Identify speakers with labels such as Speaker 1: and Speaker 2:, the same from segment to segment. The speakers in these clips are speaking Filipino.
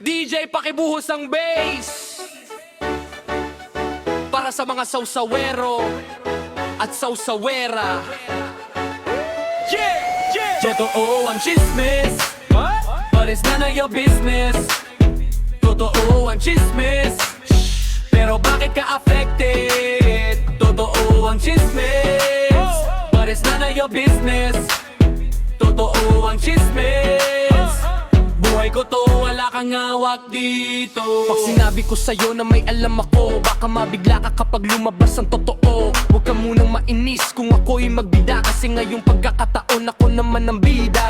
Speaker 1: DJ pakibuhos ang bass para sa mga sausawero at sausawera. Totoo ang chismis, but it's none of your business. Totoo ang chismis, pero bakit ka affected? Totoo ang chismis, but it's none of your business. Totoo ang chismis, buhay ko to, wala kang hawak dito. Pag sinabi ko sa'yo na may alam ako, baka mabigla ka kapag lumabas ang totoo. Huwag ka munang mainis kung ako'y magbida, kasi ngayong pagkakataon ako naman ang bida.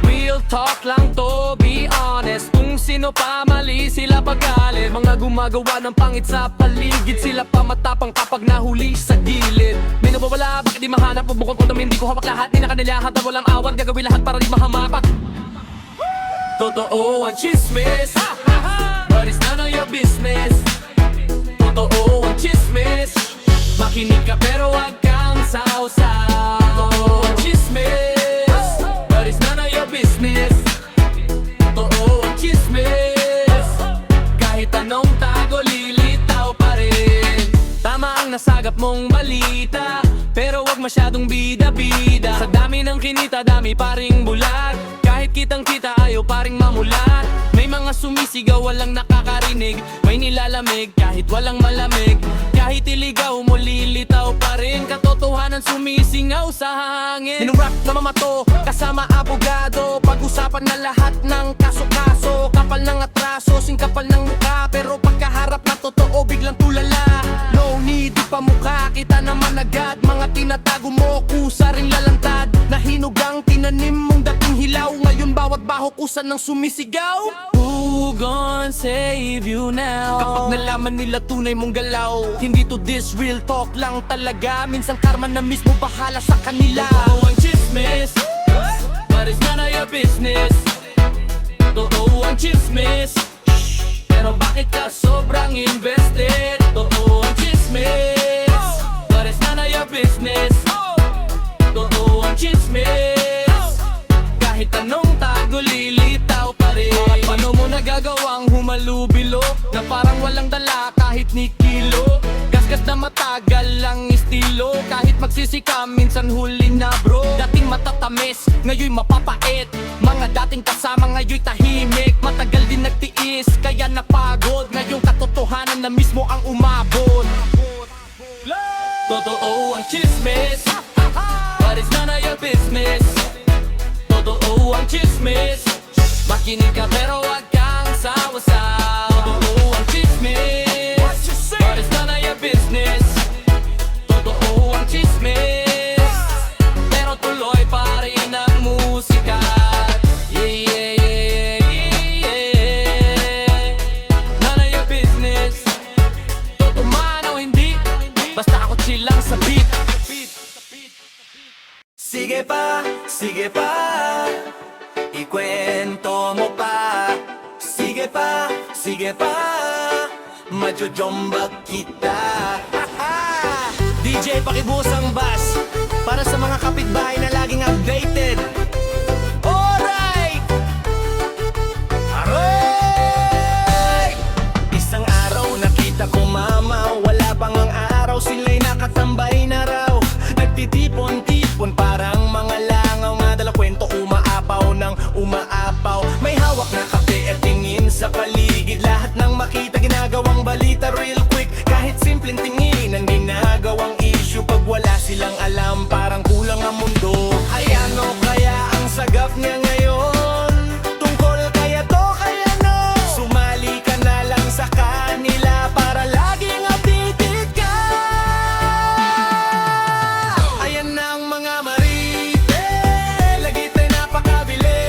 Speaker 1: Real talk lang to, be honest. Kung sino pa mali, sila pagalit. Mga gumagawa ng pangit sa paligid, sila pa matapang kapag nahuli sa gilid. May nawawala, bakit di mahanap? Bukod ko namin, di ko hawak lahat. Di na kanila hata walang awat, gagawin lahat para di mahamapak. Totoo ang chismis, but it's none of your business. Totoo ang chismis, makinig ka pero wag kang sausaw. Totoo ang chismis, but it's none of your business. Totoo ang chismis, kahit anong tago lilitaw pa rin. Tama ang nasagap mong balita, pero wag masyadong bida-bida. Sa dami ng kinita, dami pa ring bulag. Kahit kitang-kita, ayaw paring mamulat. May mga sumisigaw, walang nakakarinig. May nilalamig, kahit walang malamig. Kahit iligaw mo, lilitaw pa rin. Katotohanan sumisingaw sa hangin. Minurap na mamato, kasama abogado. Pag-usapan na lahat ng kaso-kaso. Kapal ng atraso, singkapal ng mukha. Pero pagkaharap na totoo, biglang tulala. No need, di pa mukha, kita naman agad. Mga tinatago mo, kusa ring lalantad. Nahinugang tinanim mong dating hilaw. Ngayon bawat baho kusa ng sumisigaw. Who gon' save you now? Kapag nalaman nila tunay mong galaw, hindi to this, real talk lang talaga. Minsan karma na mismo bahala sa kanila. Totoo ang chismis, but it's none of your business. Totoo ang chismis, pero bakit ka sobrang invested? Totoo ang chismis, but it's none of your business. Totoo ang chismis, kahit anong tago lilitaw pa rin. Paano mo nagagawang humalubilo na parang walang dala kahit ni kilo? Gasgas na matagal lang estilo, kahit magsisika minsan huli na bro. Dating matatamis, ngayon mapapait. Mga dating kasama ngayon tahimik. Matagal din nagtiis, kaya napagod. Ngayong katotohanan na mismo ang umabot. Totoo ang chismis, but it's none of your business. Totoo ang chismis, makinig ka pero wag kang sawasaw. Totoo ang chismis, but it's none of your business. Totoo ang chismis, pero tuloy pa rin ang musika. Yeah, yeah, yeah, yeah, yeah. None of your business. Totoo man o hindi, basta ako chill lang sa beat. Sige pa, ikwento mo pa. Sige pa, majojombag kita. DJ pakibuhos ang bass para sa mga kapitbahay na laging updated. Alright! Aray! Isang araw nakita ko mama, wala pang ang araw, sila'y nakatambay na raw. Nagtitipon-tipon parang mga langaw, nga dala kwento umaapaw ng umaapaw. May hawak na kape at tingin sa paligid, lahat ng makita ginagawang balita real quick. Kahit simpleng tingin ang ginagawang issue, pag wala silang alam parang kulang ang mundo. Ay ano kaya ang sagap niya ngayon? Tungkol kaya to kaya no? Sumali ka na lang sa kanila para laging updated ka. Ayan na ang mga marites, lagi tayo napakabilis.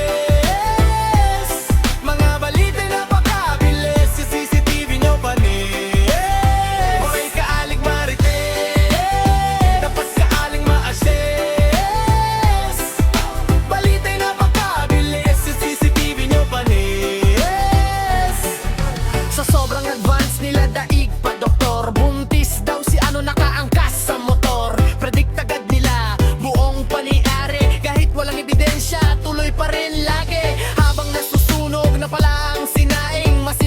Speaker 1: Mga balita napakabilis, sa CCTV nyo panis. Hoy kaaling marites, dapat kaaling ma-assess. Balita napakabilis, sa CCTV nyo panis. Sa sobrang advance nila daig pa doktor, buntis daw si ano nakaangkas sa motor. Predict agad nila buong paniari, kahit walang ebidensya tuloy pa rin lagi. Habang nasusunog na pala ang sinaing, mas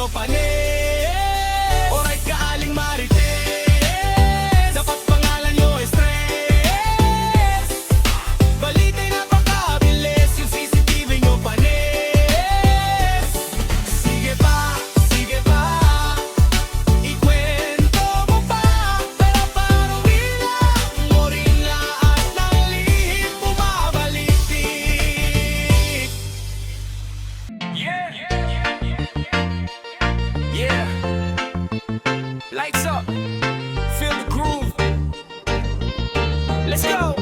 Speaker 1: nyo panis. Alright ka aling marites, dapat pangalan nyo stress. Balita'y napakabilis, yung CCTV nyo panis. Sige pa, ikwento mo pa, pero parang ilang mo rin lahat ng lihim bumabalik-tik. Yeah. Lights up, feel the groove. Let's go.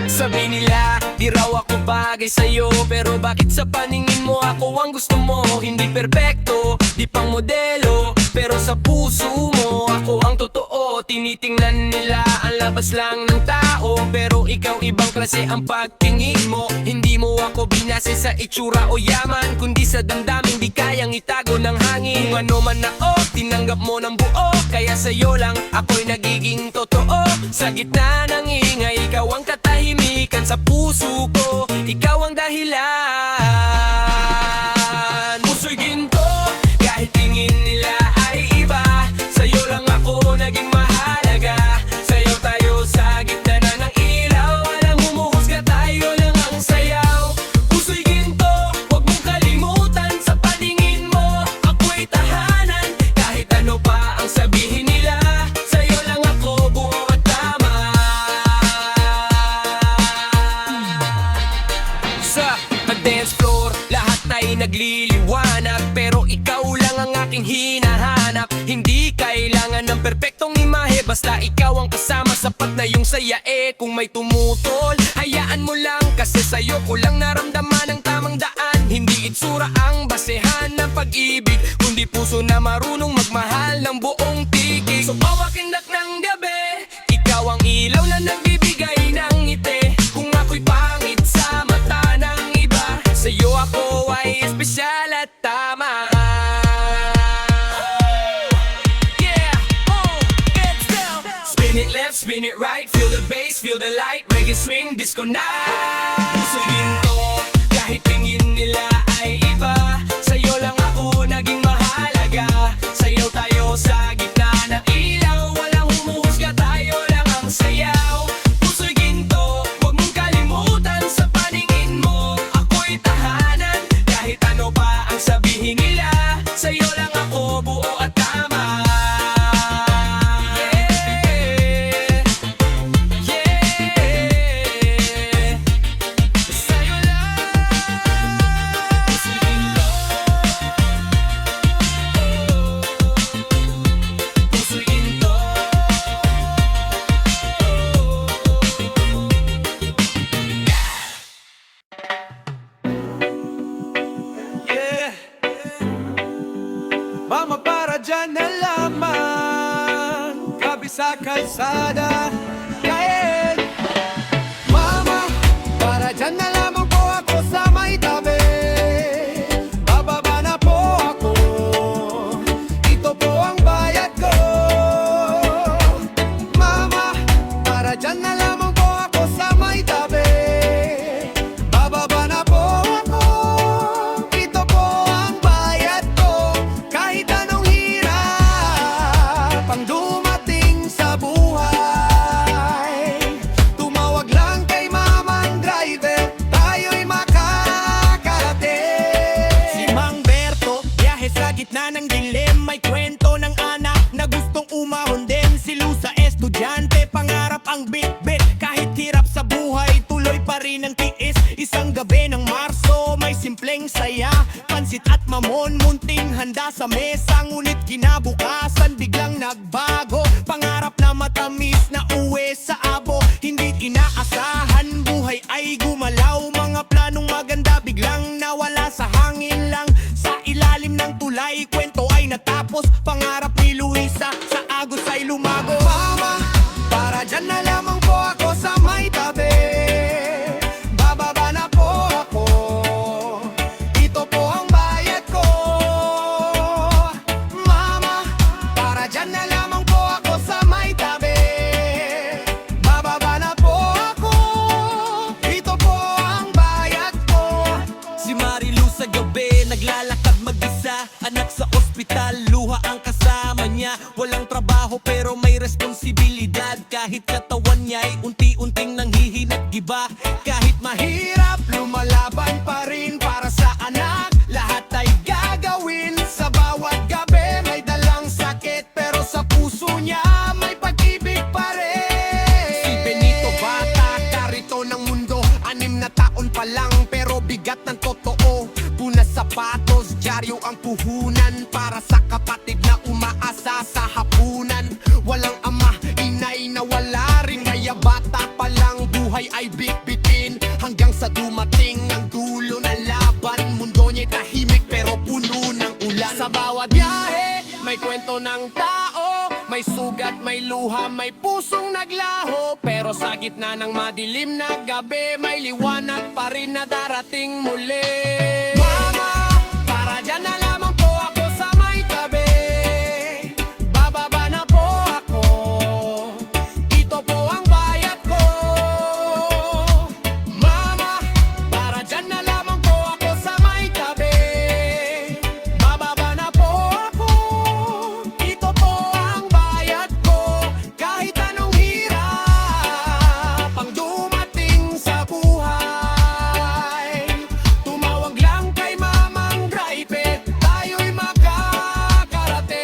Speaker 1: Sabi nila, di raw ako bagay sa'yo, pero bakit sa paningin mo ako ang gusto mo? Hindi perpekto, di pang modelo, pero sa puso mo ako ang totoo. Tinitingnan nila ang labas lang ng tao, pero ikaw ibang klase ang pagtingin mo. Hindi mo ako binase sa itsura o yaman, kundi sa damdamin di kayang itago ng hangin. Kung ano man ako, tinanggap mo ng buo, kaya sa'yo lang ako'y nagiging totoo. Sa gitna ng ingay, ikaw ang katahimikan sa puso ko, ikaw ang dahilan. Puso'y ginto, kahit tingin nila ay iba, sa'yo lang ako naging mahalaga. Sa'yo tayo sa gitna na ng ilaw, walang humuhusga, tayo lang ang sayaw. Puso'y ginto, huwag mong kalimutan, sa paningin mo ako'y tahanan. Kahit ano pa ang sabihin nila, sa'yo lang ako buo at tama. Sa dance floor, lahat ay nagliliwanag, pero ikaw lang ang aking hinahanap. Hindi kailangan ng perpektong imahe, basta ikaw ang kasama, sapat na yung saya. Kung may tumutol, hayaan mo lang, kasi sa'yo ko lang naramdaman ang tamang daan. Hindi itsura ang basehan ng pag-ibig, kundi puso na marunong magmahal ng buong tigig. So pawakindak ng gabi, ikaw ang ilaw na nagbibigay ng ngiti. Kung ako'y pangit sa mata ng iba, sa'yo ako ay espesyal at tama. Yeah, it's down. Spin it left, spin it right, feel the bass, feel the light, reggae swing, disco night. Puso ginto, kahit tingin nila ay iba, sa'yo lang ako naging mahalaga. Sa'yo tayo sa gitna ng ilaw, walang humuhusga, tayo lang ang sayaw. Puso'y ginto, huwag mong kalimutan, sa paningin mo ako'y tahanan. Kahit ano pa ang sabihin nila, sa'yo lang ako buo at tama. Sa'yo lang, puso'y ginto, puso'y ginto. Yeah. Mama, para dyan na lamang, gabi sa kalsada, kain. Mama, para dyan na lamang po ako sa may tabi. Bababa na po ako, ito po ang bayad ko. Mama, para dyan na lamang po ako sa may tabi. Bababa na po ako, ito po ang bayad ko. Kahit anong hirap ang dumating sa buhay, tumawag lang kay mamang driver, tayo'y makakarating. Si Mang Berto, biyahe sa gitna ng dilim, may kwento ng anak na gustong umahon din. Si Lusa, estudyante, pangarap ang bit-bit. Kahit hirap sa buhay, tuloy pa rin ang tiis. Isang gabi ng Marso, may simpleng saya, pansit at mamon, munting handa sa mesa. Ngunit kinabukasan, biglang nagbago. Pangarap na matamis na uwi sa abo, hindi inaasahan, buhay ay gumalaw. Mga planong maganda biglang nawala sa hangin lang. Sa ilalim ng tulay, kwento ay natapos. Pangarap ni Luisa sa agos ay lumago. Mama, para dyan na lamang po ako sa may tabi. Bababa na po ako, ito po ang bayad ko. Mama, para dyan na lamang po ako sa may tabi. Bababa na po ako, ito po ang bayad ko. Si Marilu sa gabi, naglalakad mag-isa, anak kahit katawan niya'y unti-unting nanghihinat giba. Kahit mahirap, lumalaban pa rin para sa anak. Lahat ay gagawin sa bawat gabi. May dalang sakit pero sa puso niya may pag-ibig pa rin. Si Benito bata, karito ng mundo, 6 na taon pa lang pero bigat ng totoo. Punas sapatos, dyaryo ang puhunan para sa kapatid na umaasa sa hapunan. Walang ama, inay na wala rin, kaya bata pa lang buhay ay bitbitin. Hanggang sa dumating ang dulo ng laban, mundo niya tahimik pero puno ng ulan. Sa bawat biyahe, may kwento ng tao, may sugat, may luha, may pusong naglaho. Pero sa gitna ng madilim na gabi, may liwanag pa rin na darating muli. Mama, para dyan na lamang po ako sa may tabi. Bababa na po ako, ito po ang bayad ko. Mama, para dyan na lamang po ako sa may tabi. Bababa na po ako, ito po ang bayad ko. Kahit anong hirap ang dumating sa buhay, tumawag lang kay Mamang Dripet, tayo'y makakarating.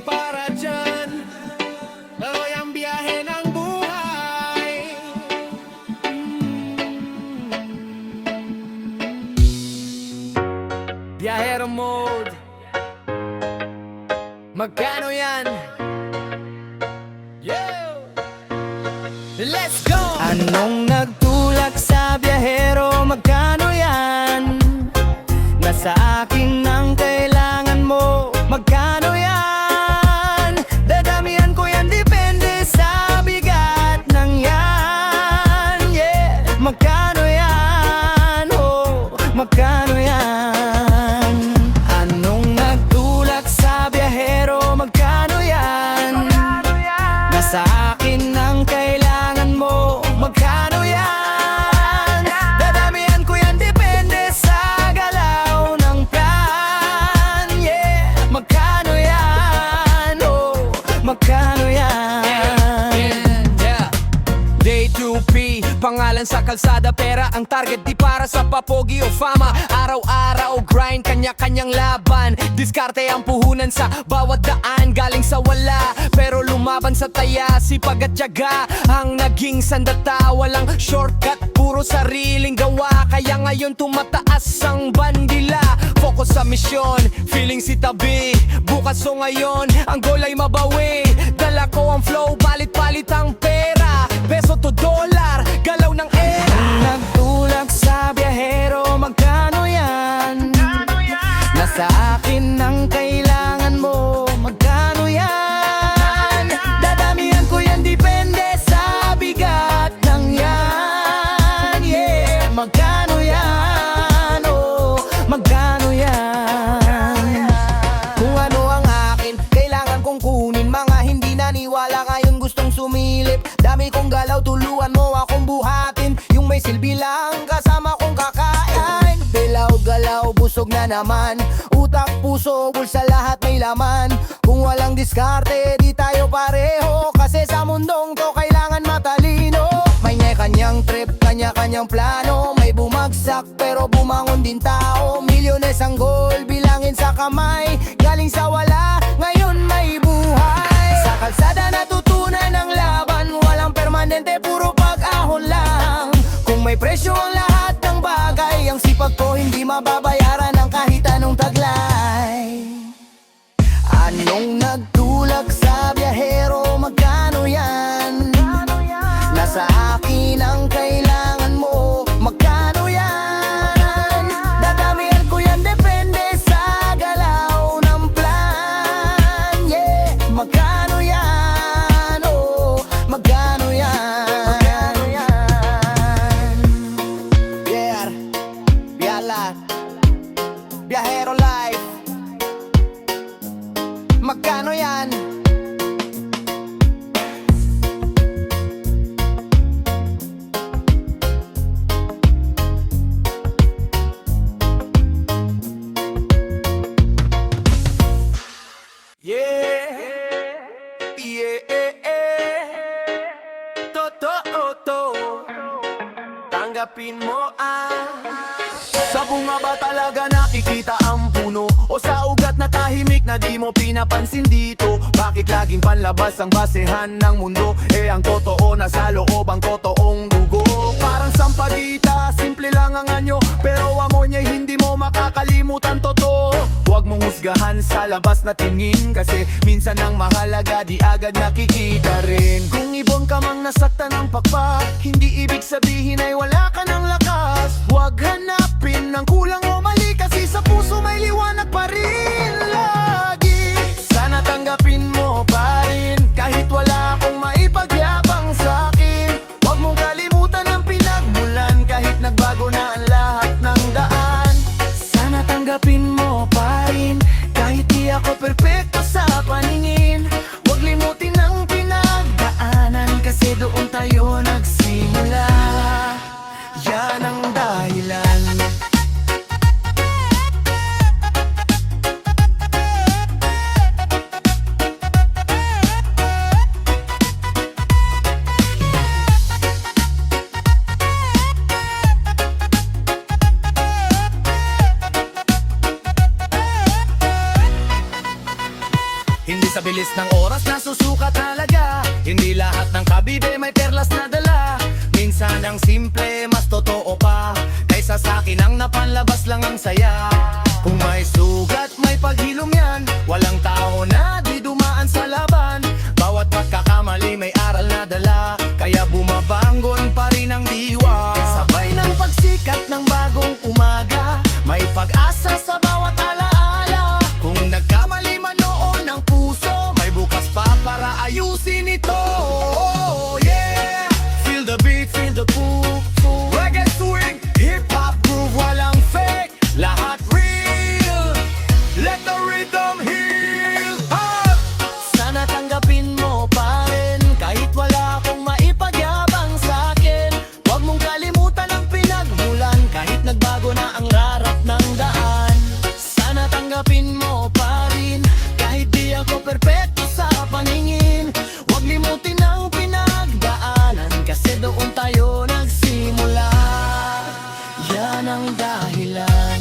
Speaker 1: Para dyan, tuloy ang biyahe ng buhay. Biyahero mode, magkano yan? Let's go! Anong nagtulak sa biyahero? Magkano yan? Nasa akin ang kailangan mo. Magkano yan? Dadamihan ko yan, depende sa bigat ng yan. Yeah! Magkano yan? Oh, magkano yan? Anong nagtulak sa biyahero? Magkano yan? Nasa akin ang kailangan mo. Magkano yan? Dadamihan ko yan, depende sa galaw ng plan. Yeah! Magkano yan? Oh, magkano yan? Day 2P, pangalan sa kalsada, pera ang target, di para sa papogi o fama. Araw-araw grind, kanya-kanyang laban. Diskarte ang puhunan sa bawat daan. Galing sa wala, pero lumaban sa taya. Sipag at tiyaga ang naging sandata. Walang shortcut, puro sariling gawa. Kaya ngayon tumataas ang bandila. Focus sa misyon, feeling si tabi. Bukas o ngayon, ang goal ay mabawi. Dala ko ang flow, palit-palit ang pera. Peso to dollar, galaw ng era. Nagtulak sa biyahero, magkano yan? Nasa akin ang kailangan mo. Magkano yan? Dadamihan ko yan, depende sa bigat ng yan. Yeah! Magkano yan? Oh, magkano yan? Kung ano ang akin, kailangan kong kunin. Mga hindi naniwala ngayon gustong sumilip. Dami kong galaw, tuluan mo akong buhatin. Yung may silbi lang, kasama kong kakain. Dilaw-galaw, busog na naman. Utak, puso, bulsa, lahat may laman. Kung walang diskarte, di tayo pareho. Kasi sa mundong to, kailangan matalino. May kanyang trip, kanya-kanyang plano. May bumagsak, pero bumangon din tao. Milyones ang goal, bilangin sa kamay. Galing sa wala, ngayon may buhay. Sa kalsada natutunan ang laban. Walang permanente, puro pag-ahon lang. Kung may presyo ang lahat ng bagay, ang sipag ko hindi mababayaran ng kahit anong taglay. Anong nagtulak sa biyahero? Magkano yan? Nasa akin ang kailangan mo. Magkano yan? Dadamihan ko yan, depende sa galaw ng plan. Yeah! Magkano yan? Oh, magkano yan? Yeah! Biyala, biyahero life. Magkano yan? Yeah!
Speaker 2: hanapin mo sa bunga ba talaga nakikita ang puno? O sa ugat na tahimik na di mo pinapansin dito? Bakit laging panlabas ang basehan ng mundo? Eh ang totoo nasa loob ang totoong dugo. Parang sampagita, simple lang ang anyo, pero amoy niya hindi mo makakalimutan totoo. Huwag mong husgahan sa labas na tingin, kasi minsan ang mahalaga di agad nakikita rin. Kung ibon ka mang nasaktan ng pakpak, hindi ibig sabihin ay wala ka ng lakas. Huwag hanapin ng kulang o mali, kasi sa puso may liwanag pa rin lagi. Sana tanggapin mo pa rin, kahit wala akong maipagyabang sa'kin. Huwag mong kalimutan ang pinagmulan, kahit nagbago na ang lahat ng daan. Sana tanggapin mo pa rin, kahit di ako perpekto sa paningin. Huwag limutin ang pinagdaanan, kasi doon tayo nagsimula. Yan ang dahilan. Hindi sa bilis ng oras na susukat talaga, hindi lahat ng kabibe may perlas na dala. Minsan ang simple mas totoo pa, kaysa sa'kin ang napanlabas lang ang saya. Kung may sugat may paghilom yan, walang tao na di dumaan sa laban. Bawat pagkakamali may aral na dala, kaya bumabangon pa rin ang diwa. Sabay ng pagsikat ng bagong umaga, may pag-asa sa bawat alaala. Kung nagkamali man noon ang puso, may bukas pa para ayusin ito. Oh, yeah! Feel the beat, feel the groove. Reggae swing, hip-hop groove, walang fake, lahat real. Let the rhythm heal. Sana tanggapin mo pa rin, kahit wala akong maipagyabang sa'kin. Huwag mong kalimutan ang pinagmulan, kahit nagbago na ang rarap ng daan. Sana tanggapin mo pa rin, kahit di ako perpekto sa paningin. Huwag limutin ang pinagdaanan, kasi doon tayo nagsimula. Yan ang dahilan.